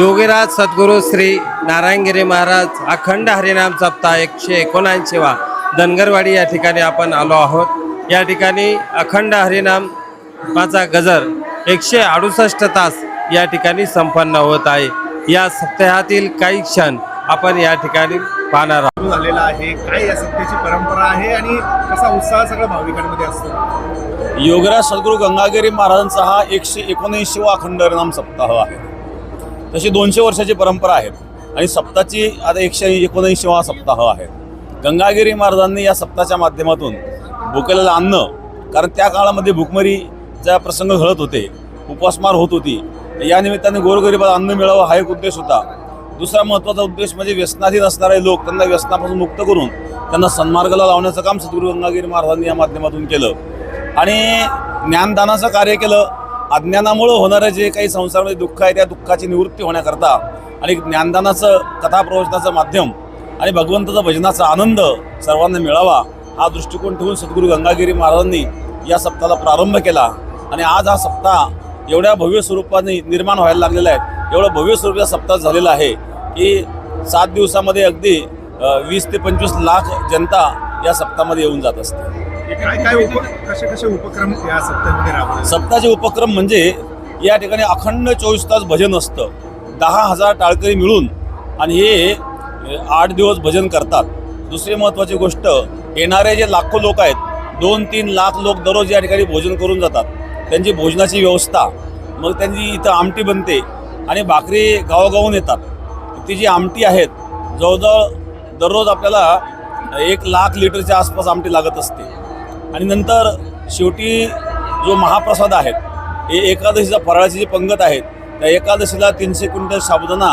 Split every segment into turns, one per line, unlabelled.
योगीराज सद्गुरू श्री नारायणगिरी महाराज अखंड हरिनाम सप्ताह 179वा धनगरवाडी या ठिकाणी आपण आलो आहोत। या ठिकाणी अखंड हरिनामाचा गजर 168 तास या ठिकाणी संपन्न होत आहे। या सप्ताहातील काही क्षण आपण या ठिकाणी पाहणार आहोत।
झालेला आहे काय या सप्त्याची परंपरा आहे आणि कसा उत्साह सगळ्या भाविकांमध्ये असतो।
योगीराज सद्गुरू गंगागिरी महाराजांचा हा 179वा अखंड हरिनाम सप्ताह आहे। तशी 200 वर्षाची परंपरा आहे आणि सप्ताहाची आता 179वा सप्ताह आहे। गंगागिरी महाराजांनी या सप्ताहाच्या माध्यमातून भुकेलेलं अन्न, कारण त्या काळामध्ये भुकमरीचा प्रसंग घडत होते, उपासमार होत होती, या निमित्ताने गोरगरिबाला अन्न मिळावं हा एक उद्देश होता। दुसरा महत्त्वाचा उद्देश म्हणजे व्यसनाधीन असणारे लोक त्यांना व्यसनापासून मुक्त करून त्यांना सन्मार्गाला लावण्याचं काम सद्गुरू गंगागिरी महाराजांनी या माध्यमातून केलं आणि ज्ञानदानाचं कार्य केलं। अज्ञानामुळे होणारे जे काही संसारामध्ये दुःख आहे त्या दुःखाची निवृत्ती होण्याकरता आणि ज्ञानदानाचं कथाप्रवचनाचं माध्यम आणि भगवंताचा भजनाचा आनंद सर्वांना मिळावा हा दृष्टिकोन ठेवून सद्गुरू गंगागिरी महाराजांनी या सप्ताहाला प्रारंभ केला आणि आज हा सप्ताह एवढ्या भव्य स्वरूपाने निर्माण व्हायला लागलेला आहे। एवढं भव्य स्वरूपाचा सप्ताह झालेला आहे की 7 दिवसामध्ये अगदी 20 ते 25 लाख जनता या सप्ताहामध्ये येऊन जात असते।
कसे उपक्रम या सप्ताहामध्ये राबवले?
सप्ताहाचे उपक्रम म्हणजे या ठिकाणी अखंड 24 तास भजन असतं। 10,000 टाळकरी मिळून आणि हे 8 दिवस भजन करतात। दुसरी महत्त्वाची गोष्ट, येणारे जे लाखो लोक आहेत, 2-3 लाख लोक दररोज या ठिकाणी भोजन करून जातात। त्यांची भोजनाची व्यवस्था, मग त्यांची इथं आमटी बनते आणि भाकरी गावागावून येतात। ती जी आमटी आहेत जवळजवळ दररोज आपल्याला 1 लाख लिटरच्या आसपास आमटी लागत असते आणि नंतर शेवटी जो महाप्रसाद आहेत, हे एकादशीचा फराळाची जी पंगत आहेत त्या एकादशीला 300 क्विंटल साबुदाणा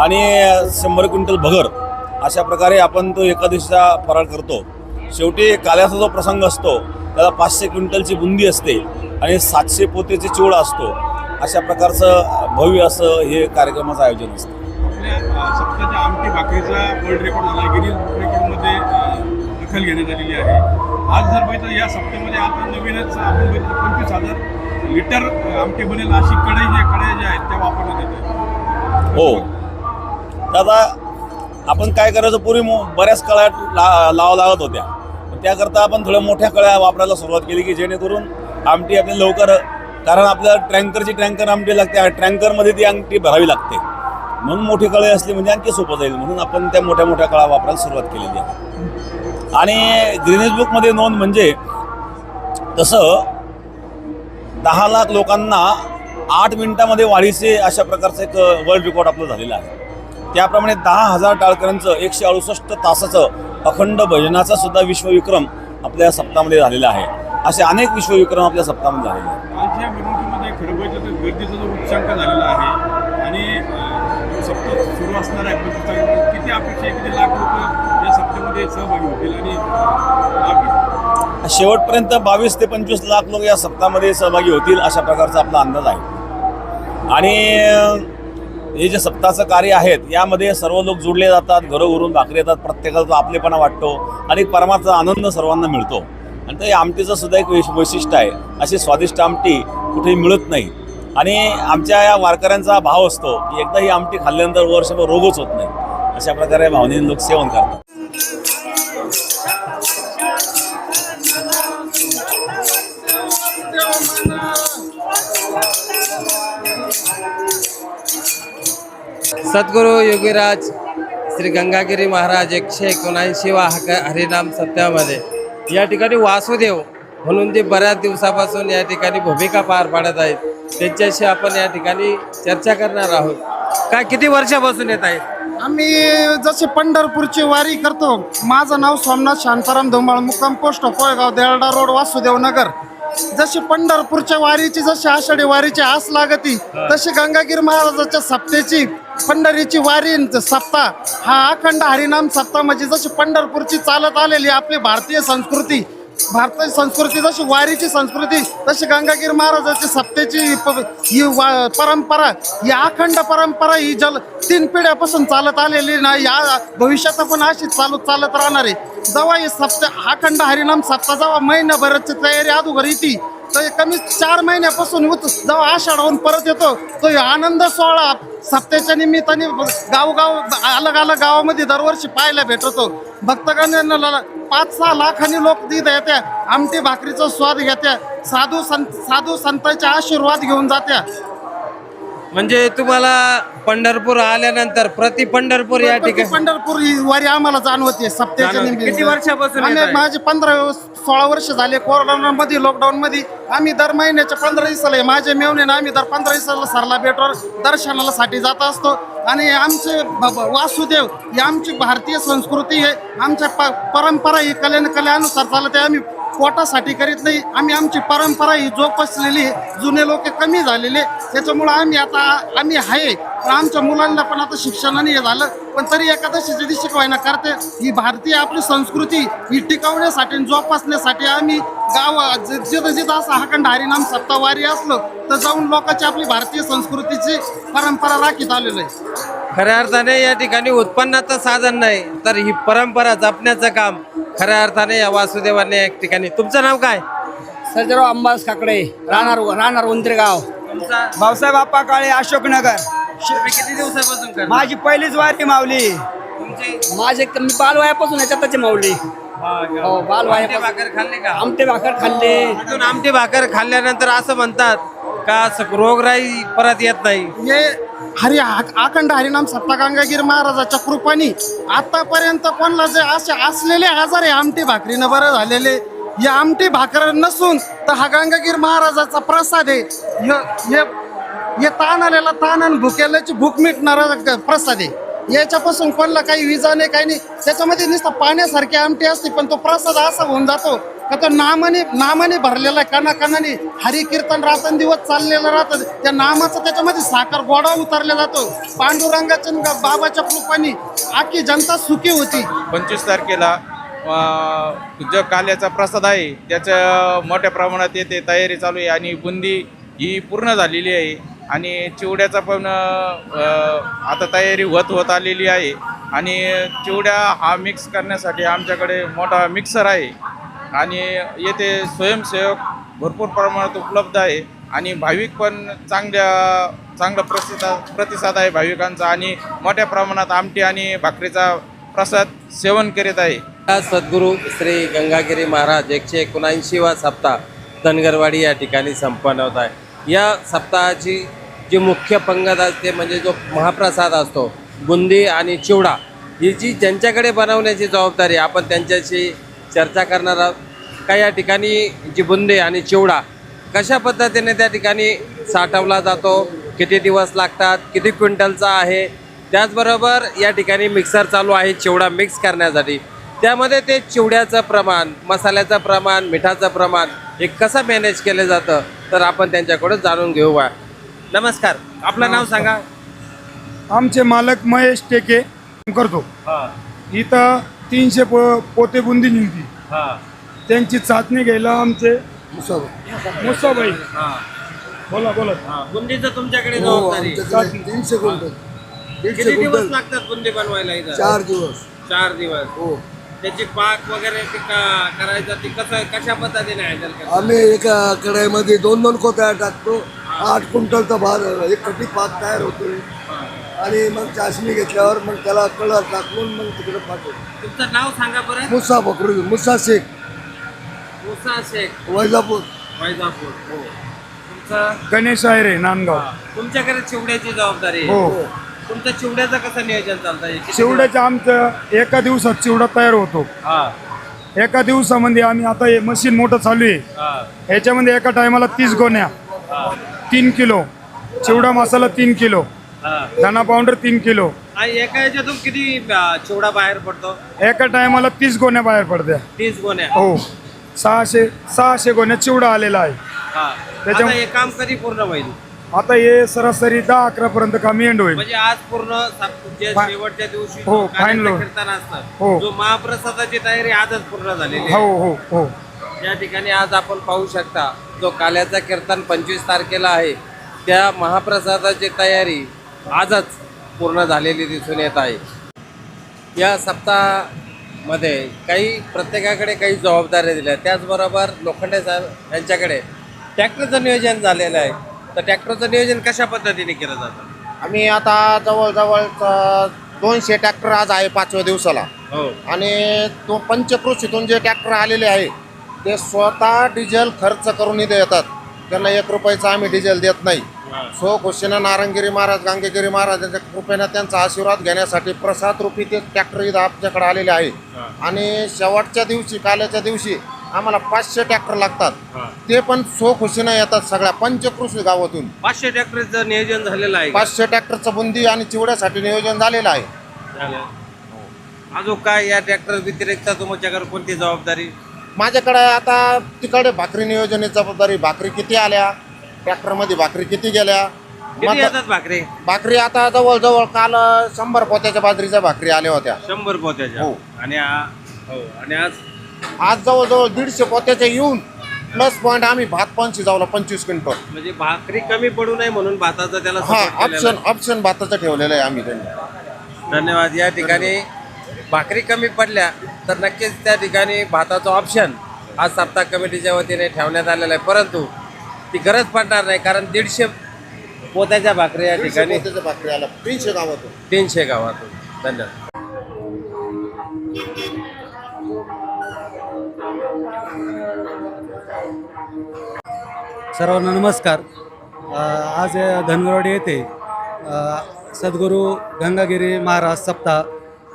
आणि 100 क्विंटल भगर अशा प्रकारे आपण तो एकादशीचा फराळ करतो। शेवटी काल्याचा जो प्रसंग असतो त्याला 500 क्विंटलची बुंदी असते आणि 700 पोतेचे चिवडा असतो। अशा प्रकारचं भव्य असं हे कार्यक्रमाचं आयोजन असतं।
आपल्या सप्ताहाच्या आमटी भाकरीचा वर्ल्ड रेकॉर्ड झाला, गिनीज रेकॉर्डमध्ये दखल घेण्यात आलेली आहे। आज जर बघितलं या सप्त्यामध्ये आता नवीनच आपण बघितलं 25,000 लिटर आमटी बनेल अशी कढया ज्या आहेत त्या वापरण्यात येतात।
हो, दादा आपण काय करायचं, पूर्वी बऱ्याच कळ्या लावा लागत होत्या, त्याकरता आपण थोड्या मोठ्या कळ्या वापरायला सुरुवात केली की जेणेकरून आमटी आपली लवकर, कारण आपल्याला टँकर आमटी लागते, टँकरमध्ये ती आमटी भरावी लागते, म्हणून मोठी कळी असली म्हणजे आणखी सोपं जाईल, म्हणून आपण त्या मोठ्या मोठ्या कळ्या वापरायला सुरुवात केलेली आहे। आणि गिनीज बुकमध्ये नोंद म्हणजे तसं 10 लाख लोकांना 8 मिनिटामध्ये वाढीचे अशा प्रकारचं एक वर्ल्ड रेकॉर्ड आपलं झालेलं आहे। त्याप्रमाणे 10,000 टाळकऱ्यांचं 168 तासाचं अखंड भजनाचा सुद्धा विश्वविक्रम आपल्या सप्ताहामध्ये झालेला आहे। असे अनेक विश्वविक्रम आपल्या सप्ताहामध्ये झालेले आहेत।
आज या मिरवणुकीमध्ये खरं बघितलं तर गर्दीचा जो उच्चांक झालेला आहे आणि सप्ताह सुरू असणार आहे, किती अपेक्षा आहे, किती लाख लोक या सप्त्यामध्ये सहभागी होतील आणि
शेवटपर्यंत 22 ते 25 लाख लोक या सप्ताहामध्ये सहभागी होतील अशा प्रकारचा आपला अंदाज आहे। आणि हे जे सप्ताहाचं कार्य आहेत यामध्ये सर्व लोक जोडले जातात, घरोघरून भाकरी येतात, प्रत्येकाचा आपलेपणा वाटतो आणि परमाचा आनंद सर्वांना मिळतो। आणि त्या आमटीचं सुद्धा एक वैशिष्ट्य आहे, अशी स्वादिष्ट आमटी कुठेही मिळत नाही आणि आमच्या या वारकऱ्यांचा भाव असतो की एकदा ही आमटी खाल्ल्यानंतर वर्षभर रोगच होत नाही, अशा प्रकारे भावनेने लोक सेवन करतात।
सद्गुरू योगीराज श्री गंगागिरी महाराज 179वा हरिनाम सप्ताहामध्ये या ठिकाणी वासुदेव म्हणून जे बऱ्याच दिवसापासून या ठिकाणी भूमिका पार पाडत आहेत त्यांच्याशी आपण या ठिकाणी चर्चा करणार आहोत। काय किती वर्षापासून येत आहेत?
आम्ही जसे पंढरपूरची वारी करतो। माझं नाव सोमनाथ शांताराम धुमाळ, मुक्काम पोस्ट कोळगाव, देरडा रोड, वासुदेव नगर। जशी पंढरपूरच्या वारीची जशी आषाढी वारीची आस लागती तशी गंगागिरी महाराजाच्या सप्त्याची पंढरीची वारी सप्ताह हा अखंड हरिनाम सप्ताह म्हणजे जशी पंढरपूरची चालत आलेली आपली भारतीय संस्कृती जशी वारीची संस्कृती तशी गंगागिरी महाराजाची सप्त्याची ही परंपरा, ही अखंड परंपरा ही 3 पिढ्यापासून चालत आलेली नाही, या भविष्यात पण अशी चालत राहणार आहे। जेव्हा ही सप्ताह अखंड हरिनाम सप्ताह जेव्हा महिनाभराची तयारी अगोदर येते तर कमी 4 महिन्यापासून जेव्हा आषाढाहून परत येतो तो हे आनंद सोहळा सप्त्याच्या निमित्ताने गावगाव अलग अलग गावामध्ये दरवर्षी पाहायला भेटतो. भक्तगणांना 5-6 लाखांनी लोक तिथे येत्या, आमटी भाकरीचा स्वाद घेत्या, साधू संतांचे आशीर्वाद घेऊन जात्या.
म्हणजे तुम्हाला पंढरपूर आल्यानंतर प्रति पंढरपूर या ठिकाणी
पंढरपूर ही वारी आम्हाला जाणवते सप्त्याच्या
जाणवते.
निमित्ताने.
किती वर्षापासून येत आहे?
माझे 15-16 वर्ष झाले. कोरोनामध्ये लॉकडाऊन मध्ये आम्ही दर महिन्याच्या 15 दिवसाला माझे मेवणे आम्ही दर 15 दिवसाला सरला बेटवर दर्शनाला साठी जात असतो. आणि आमचे वासुदेव ही आमची भारतीय संस्कृती आहे, आमच्या परंपरा ही कलेनुसार चालत आहे. आम्ही पोटासाठी करीत नाही, आम्ही आमची परंपरा ही जोपासलेली जुने लोक कमी झालेले, त्याच्यामुळं आम्ही आहे. पण आमच्या मुलांना पण आता शिक्षणाने हे झालं, पण तरी एकादशीच्या दिवशी शिकवायला करते. ही भारतीय आपली संस्कृती ही टिकवण्यासाठी आणि जोपासण्यासाठी आम्ही जिथं जिथं असं अखंड हरिनाम सप्ताहवारी असलो तर जाऊन लोकांची आपली भारतीय संस्कृतीची परंपरा राखीत आलेलो आहे.
खऱ्या अर्थाने या ठिकाणी उत्पन्नाचं साधन नाही तर ही परंपरा जपण्याचं काम खऱ्या अर्थाने या वासुदेवाने या ठिकाणी. तुमचं नाव काय?
सर्जेराव अंबास काकडे, राहणार उंदरेगाव.
तुमचा
भाऊसाहेब आप्पा काळे, अशोकनगर.
तुम्ही किती दिवसापासून करता?
माझी पहिलीच वारी माऊली.
तुमची
मी बालवयापासून याच्यातच माऊली. हो,
आमटी
बालवयापासून
भाकर खाल्ली का?
आमटे भाकर खाल्ले.
तिथून आमटी भाकर खाल्ल्यानंतर असं म्हणतात का रोगराई परत येत नाही.
हे अखंड हरिनाम सप्ताह गंगागीर महाराजाच्या कृपानी आतापर्यंत कोणाला जे असे असलेले आजार आहे आमटी भाकरीनं बरं झालेले. या आमटी भाकर नसून तर हा गंगागीर महाराजाचा प्रसाद आहे. हे ताण आलेला ताण आणि भुकेल्याची भूक मिटणारा प्रसाद आहे. याच्यापासून कोणाला काही विजा नाही, काही नाही. त्याच्यामध्ये नुसतं पाण्यासारखी आमटी असते, पण तो प्रसाद असा होऊन जातो का तो नामाने भरलेला आहे. कणाकणाने हरी कीर्तन रात्रंदिवस चाललेलं राहतं. त्या नामाचं त्याच्यामध्ये साखर गोडा उतरला जातो. पांडुरंगाच्या बाबाच्या कृपाने आखी जनता सुखी होती.
25 तारखेला जो काल्याचा प्रसाद आहे त्याचं मोठ्या प्रमाणात येते तयारी चालू आहे आणि बुंदी ही पूर्ण झालेली आहे आणि चिवड्याचा पण आता तयारी होत आलेली आहे. आणि चिवड्या हा मिक्स करण्यासाठी आमच्याकडे मोठा मिक्सर आहे आणि येथे स्वयंसेवक भरपूर प्रमाणात उपलब्ध आहे आणि भाविक पण चांगला प्रतिसाद आहे भाविकांचा आणि मोठ्या प्रमाणात आमटी आणि भाकरीचा प्रसाद सेवन करीत आहे.
सद्गुरू श्री गंगागिरी महाराज 179वा सप्ताह धनगरवाडी या ठिकाणी संपन्न होत आहे. या सप्ताहाची जी मुख्य पंगत असते म्हणजे जो महाप्रसाद असतो बुंदी आणि चिवडा, ही जी ज्यांच्याकडे बनवण्याची जबाबदारी आपण त्यांच्याशी चर्चा करणार आहोत. का या ठिकाणी जी बुंदी आणि चिवडा कशा पद्धतीने त्या ठिकाणी साठवला जातो, किती दिवस लागतात, किती क्विंटलचा आहे, त्याचबरोबर या ठिकाणी मिक्सर चालू आहे चिवडा मिक्स करण्यासाठी. त्यामध्ये ते चिवड्याचं प्रमाण, मसाल्याचं प्रमाण, मिठाचं प्रमाण हे कसं मॅनेज केलं जातं तर आपण त्यांच्याकडून जाणून घेऊया. नमस्कार, आपलं नाव सांगा.
आमचे मालक महेश टेके करतो. इथं 300 पोते बुंदी निघती. त्यांची चाचणी घ्यायला आमचे मुसाबाई. बोला.
बुंदीचं तुमच्याकडे जबाबदारी.
300 क्विंटल.
किती दिवस लागतात बुंदी बनवायला इथं?
4 दिवस.
4 दिवस.
हो.
त्याची पाक वगैरे ती करायचं ती कशा पद्धतीने हँडल करतो?
आम्ही एका कढाईमध्ये 2-2 कोत्या टाकतो. 8 क्विंटलचा भात, एक कटी पाक तयार होतो आणि मग चाचणी घेतल्यावर मग त्याला कलर टाकून मग तिकडे पाठवतो.
तुमचं नाव सांगा बरं.
मुसा शेख,
मुसा शेख,
वैजापूर.
हो. तुमचं
गणेश आहे नांदगाव.
तुमच्याकडे चिवड्याची जबाबदारी आहे.
हो.
तुमचं चिवड्याचं कसं नियोजन चालतं?
चिवड्याचं आमचं एका दिवसात चिवडा तयार होतो. एका दिवसामध्ये आम्ही आता हे मशीन मोठं चालू आहे, याच्यामध्ये एका टायमाला 30 गोण्या, 3 किलो चिवडा मसाला, 3 किलो धना पावडर, 3 किलो.
आणि एका याच्यातून किती चिवडा बाहेर पडतो?
एका टायमाला 30 गोण्या बाहेर पडत्या.
30 गोण्या.
हो. 600 गोण्या चिवडा आलेला आहे.
त्याच्यामुळे हे काम कधी पूर्ण होईल?
आता हे सरासरी 10-11 पर्यंत काम एंड होईल.
म्हणजे आज पूर्ण शेवटच्या दिवशी
हो,
जो
final.
कीर्तन असतं,
हो.
जो महाप्रसादाची तयारी आजच पूर्ण झालेली
हो
आहे.
हो हो.
या ठिकाणी आज आपण पाहू शकता जो काल्याचा कीर्तन 25 तारखेला आहे त्या महाप्रसादाची तयारी आजच पूर्ण झालेली दिसून येत आहे. या सप्ताहामध्ये प्रत्येकाकडे काही जबाबदाऱ्या दिल्या, त्याचबरोबर लोखंडे साहेब यांच्याकडे ट्रॅक्टरचं नियोजन झालेलं आहे, तर ट्रॅक्टरचं नियोजन कशा पद्धतीने केलं जातं?
आम्ही आता जवळजवळ 200 ट्रॅक्टर आज आहे 5व्या दिवसाला.
हो.
आणि तो पंचकृषीतून जे ट्रॅक्टर आलेले आहे ते स्वतः डिझेल खर्च करून इथे येतात. त्यांना 1 रुपयाचा आम्ही डिझेल देत नाही. सो खुशीनं नारायणगिरी महाराज, गांगेगिरी महाराजांच्या कृपेनं त्यांचा आशीर्वाद घेण्यासाठी प्रसाद रूपी ते ट्रॅक्टर इथं आमच्याकडे आलेले आहे. आणि शेवटच्या दिवशी, काल्याच्या दिवशी आम्हाला 500 ट्रॅक्टर लागतात. ते पण सो खुशीनं येतात सगळ्या पंचकृषी गावातून.
500 ट्रॅक्टरचं नियोजन झालेलं आहे.
500 ट्रॅक्टरचं बुंदी आणि चिवड्यासाठी नियोजन झालेलं आहे.
अजून काय या ट्रॅक्टर व्यतिरिक्त तुमच्याकडे कोणती जबाबदारी?
माझ्याकडे आता तिकडे भाकरी नियोजनाची जबाबदारी. भाकरी किती आल्या, ट्रॅक्टरमध्ये भाकरी किती गेल्या,
किती येतात भाकरी?
भाकरी आता जवळजवळ काल 100 पोत्याच्या बाजरीच्या भाकरी आल्या होत्या.
100 पोत्याच्या.
हो.
आणि आणि
आज जवळजवळ 150 पोत्याच्या येऊन प्लस पॉईंट आम्ही भात पण शिजवला 25 क्विंटल.
म्हणजे भाकरी कमी पडू नये म्हणून भाताचं त्याला
हा
support केलेलं आहे.
ऑप्शन भाताचं ठेवलेलं आहे आम्ही त्यांनी.
धन्यवाद. या ठिकाणी भाकरी कमी पडल्या तर नक्कीच त्या ठिकाणी भाताचं ऑप्शन आज सप्ताह कमिटीच्या वतीने ठेवण्यात आलेलं आहे, परंतु ती गरज पडणार नाही, कारण 150 पोत्याच्या भाकरी या
150
ठिकाणी
पोत्याच्या भाकरी आल्या 300 गावातून.
300 गावातून. धन्यवाद.
सर्वांना नमस्कार. आज धनगरवाडी येथे सद्गुरू गंगागिरी महाराज सप्ताह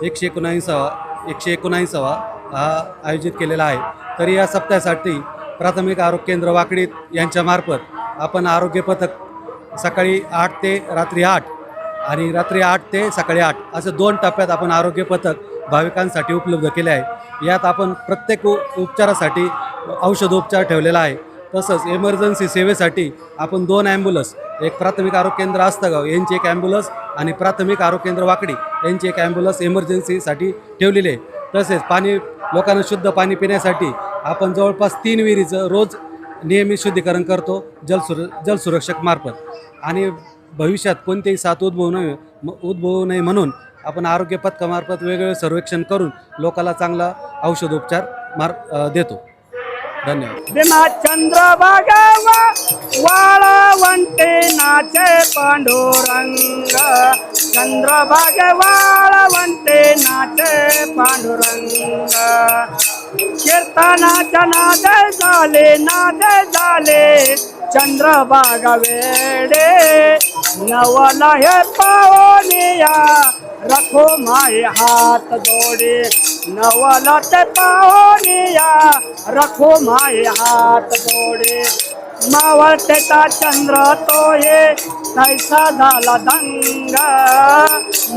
119वा हा आयोजित केलेला आहे. तर या सप्ताहासाठी प्राथमिक आरोग्य केंद्र वाकडीत यांच्यामार्फत आपण आरोग्य पथक सकाळी 8 ते रात्री 8 आणि रात्री 8 ते सकाळी 8 असं 2 टप्प्यात आपण आरोग्य पथक भाविकांसाठी उपलब्ध केले आहे. यात आपण प्रत्येक उपचारासाठी औषधोपचार ठेवलेला आहे. तसंच एमर्जन्सी सेवेसाठी आपण 2 ॲम्ब्युलन्स, एक प्राथमिक आरोग्य केंद्र आस्तगाव यांची एक ॲम्ब्युलन्स आणि प्राथमिक आरोग्य केंद्र वाकडी यांची एक ॲम्ब्युलन्स एमर्जन्सीसाठी ठेवलेली आहे. तसेच लोकांना शुद्ध पाणी पिण्यासाठी आपण जवळपास 3 विहिरीचं रोज नियमित शुद्धीकरण करतो जलसुरक्षक मार्फत. आणि भविष्यात कोणतेही साथ उद्भवू नये म्हणून आपण आरोग्य पथकामार्फत वेगवेगळे सर्वेक्षण करून लोकांना चांगला औषधोपचार देतो. धन्यवाद.
भीमा चंद्रभागा वाळवंटे नाचे पांडुरंग, चंद्रभागे वाळवंटे नाचे पांडुरंग. कीर्तनाच्या नाद झाले चंद्रभागा वेडे, नवला हे पावनिया रखो माय हात जोडे, नवला ते पावनिया रखो माय हात जोडे. मावळतेचा चंद्र तो ये तैसा झाला दंग,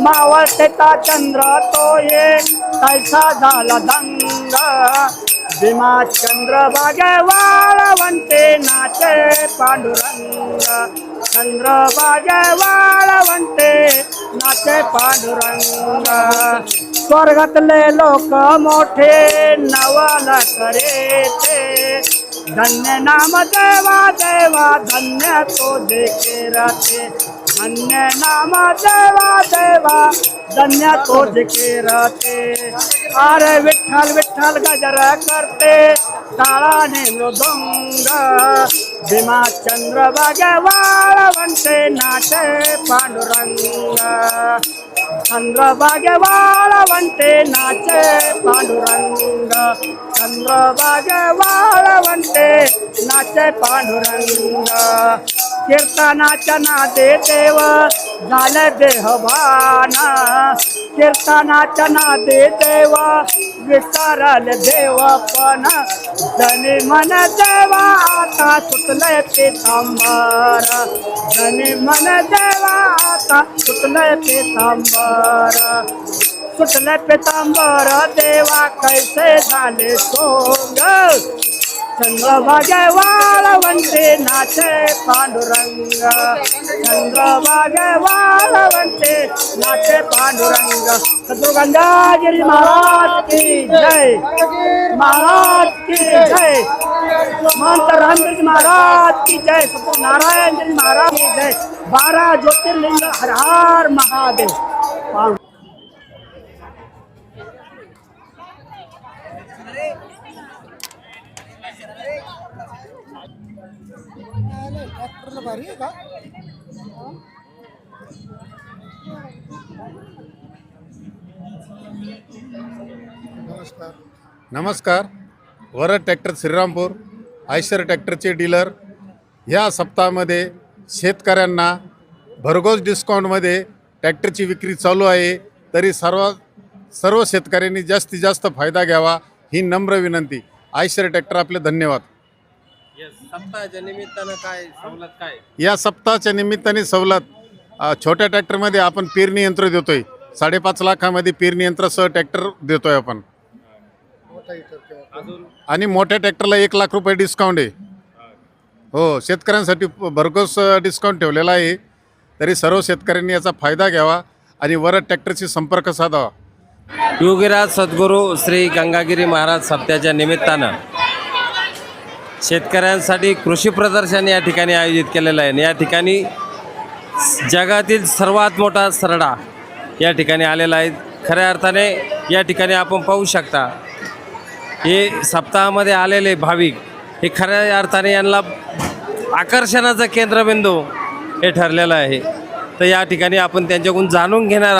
मावळतेचा चंद्र तो ये तैसा झाला दंग. भीमा चंद्रभागे वाळवंटे नाचे पांडुरंग, चंद्रभागे वाळवंटे नाचे पांडुरंग. स्वर्गातले लोक मोठे नवल करेते, धन्य नाम देवा देवा धन्य तो देखे राहते, धन्य नाम देवा देवा धन्य तो देखे राहते. अरे विठ्ठल विठ्ठल गजर करते टाळाने मृदंग, भीमा चंद्रभागे वाळवंटे नाचे पांडुरंग, चंद्रभागे वाळवंटे नाचे पांडुरंग, चंद्रभागे वाळवंटे नाचे पांडुरंग. कीर्तनाच्या नादे देव झाले देहभान, कीर्तनाच्या नादे देव विसरले देवपण. धनी मन देवा आता सुटले पितांबर, धनी मन देवा आता सुटले पितांबर, सुटले पितांबर देवा कैसे झाले सोंग. चंद्रभागे वाळवंटे नाचे पांडुरंग, चंद्रभागे वाळवंटे नाचे पांडुरंग. सद्गुरू गंगागिरी महाराज की जय, महाराज की जय, महंत रामगिरी महाराज की जय, सद्गुरू नारायणगिरी महाराज की जय. 12 ज्योतिर्लिंग हर हर महादेव.
नमस्कार. वरद ट्रॅक्टर श्रीरामपूर आयशर ट्रॅक्टरचे डीलर ह्या सप्ताहामध्ये शेतकऱ्यांना भरघोस डिस्काउंटमध्ये ट्रॅक्टरची विक्री चालू आहे. तरी सर्व शेतकऱ्यांनी जास्तीत जास्त फायदा घ्यावा ही नम्र विनंती. आयशर ट्रॅक्टर आपले धन्यवाद.
सप्ताहाच्या निमित्तानं काय सवलत काय?
या सप्ताहाच्या निमित्ताने सवलत छोट्या ट्रॅक्टरमध्ये आपण पेरणी यंत्र देतोय. 5.5 लाखामध्ये पेरणी यंत्रासह ट्रॅक्टर देतोय आपण. आणि मोठ्या ट्रॅक्टरला 1 लाख रुपये डिस्काउंट आहे. हो, शेतकऱ्यांसाठी भरघोस डिस्काउंट ठेवलेला आहे. तरी सर्व शेतकऱ्यांनी याचा फायदा घ्यावा आणि वरद ट्रॅक्टरशी संपर्क साधावा.
योगीराज सद्गुरू श्री गंगागिरी महाराज सप्त्याच्या निमित्तानं शेतकऱ्यांसाठी कृषी प्रदर्शन या ठिकाणी आयोजित केलेलं आहे. या ठिकाणी जगातील सर्वात मोठा सरडा या ठिकाणी आलेला आहे. खऱ्या अर्थाने या ठिकाणी आपण पाहू शकता हे सप्ताहामध्ये आलेले भाविक हे खऱ्या अर्थाने यांना आकर्षणाचा केंद्रबिंदू हे ठरलेलं आहे. तर या ठिकाणी आपण त्यांच्याकडून जाणून घेणार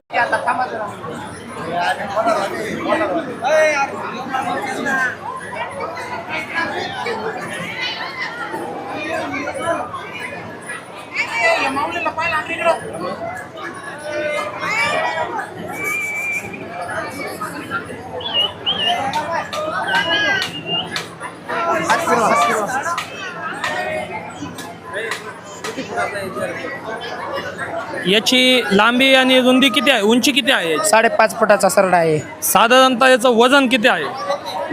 याची लांबी आणि रुंदी किती आहे, उंची किती आहे?
5.5 फुटाचा सरडा आहे.
साधारणतः याचं वजन किती आहे?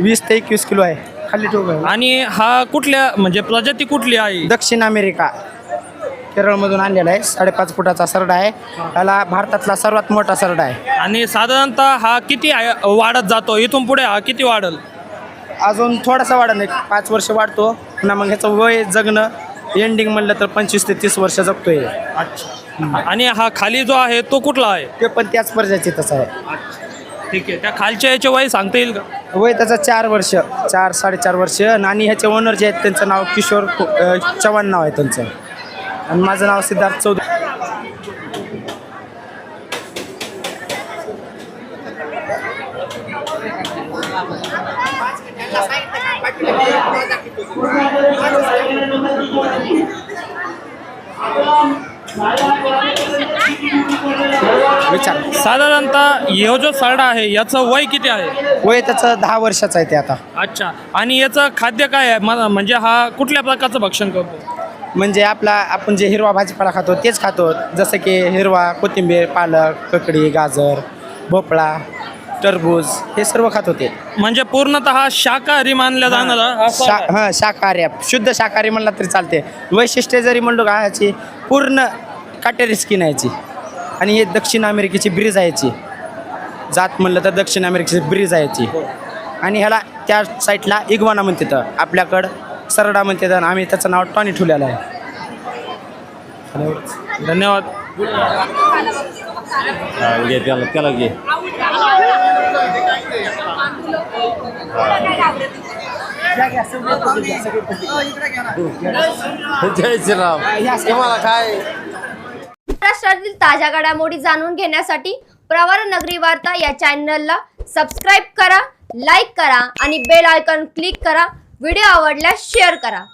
20 ते 21 किलो आहे. खाली ठेवू.
आणि हा कुठल्या म्हणजे प्रजाती कुठली आहे?
दक्षिण अमेरिका केरळमधून आणलेला आहे. 5.5 फुटाचा सरडा आहे. याला भारतातला सर्वात मोठा सरडा आहे.
आणि साधारणतः हा किती वाढत जातो? इथून पुढे हा किती वाढल?
अजून थोडासा वाढत नाही. 5 वर्ष वाढतो. पुन्हा मग ह्याचं वय जगणं एंडिंग म्हणलं तर 25 ते 30 वर्ष जगतोय.
अच्छा. आणि हा खाली जो आहे तो कुठला आहे?
ते पण त्याच प्रजातीतच आहे.
ठीक आहे. त्या खालच्या याचे वय सांगता येईल का?
वय त्याचं 4 वर्ष 4-4.5 वर्ष. आणि ह्याचे ओनर जे आहेत त्यांचं नाव किशोर चव्हाण नाव आहे त्यांचं. आणि माझं नाव सिद्धार्थ चौधरी.
साधारणतः हे जो सरडा आहे याचं वय किती आहे?
वय त्याचं 10 वर्षाचं आहे ते आता.
अच्छा. आणि याचं खाद्य काय आहे? म्हणजे हा कुठल्या प्रकारचं भक्षण करतो?
म्हणजे आपण जे हिरवा भाजीपाला खातो तेच खातो. जसं की हिरवा कोथिंबीर, पालक, ककडी, गाजर, भोपळा, टरबूज हे सर्व खात होते.
म्हणजे पूर्णतः शाकाहारी मानल्या जाणारा
शाकाहारी शुद्ध शाकाहारी म्हणला तरी चालते. वैशिष्ट्य जरी म्हणलो का ह्याची पूर्ण काटेरी स्किन यायची. आणि हे दक्षिण अमेरिकेची ब्रीज आहे याची. जात म्हणलं तर दक्षिण अमेरिकेची ब्रीज आहे याची. आणि ह्याला त्या साईडला इग्वाना म्हणतात, आपल्याकडं सरडा म्हणतात आणि आम्ही त्याचं नाव टॉनी ठेवलेलं आहे.
धन्यवाद.
त्याला घे. जय श्रीराम. तुम्हाला काय
महाराष्ट्रातील ताज्या घडामोडी जाणून घेण्यासाठी प्रवरा नगरी वार्ता या चॅनलला सबस्क्राईब करा, लाईक करा आणि बेल आयकॉन क्लिक करा. व्हिडिओ आवडल्यास शेअर करा.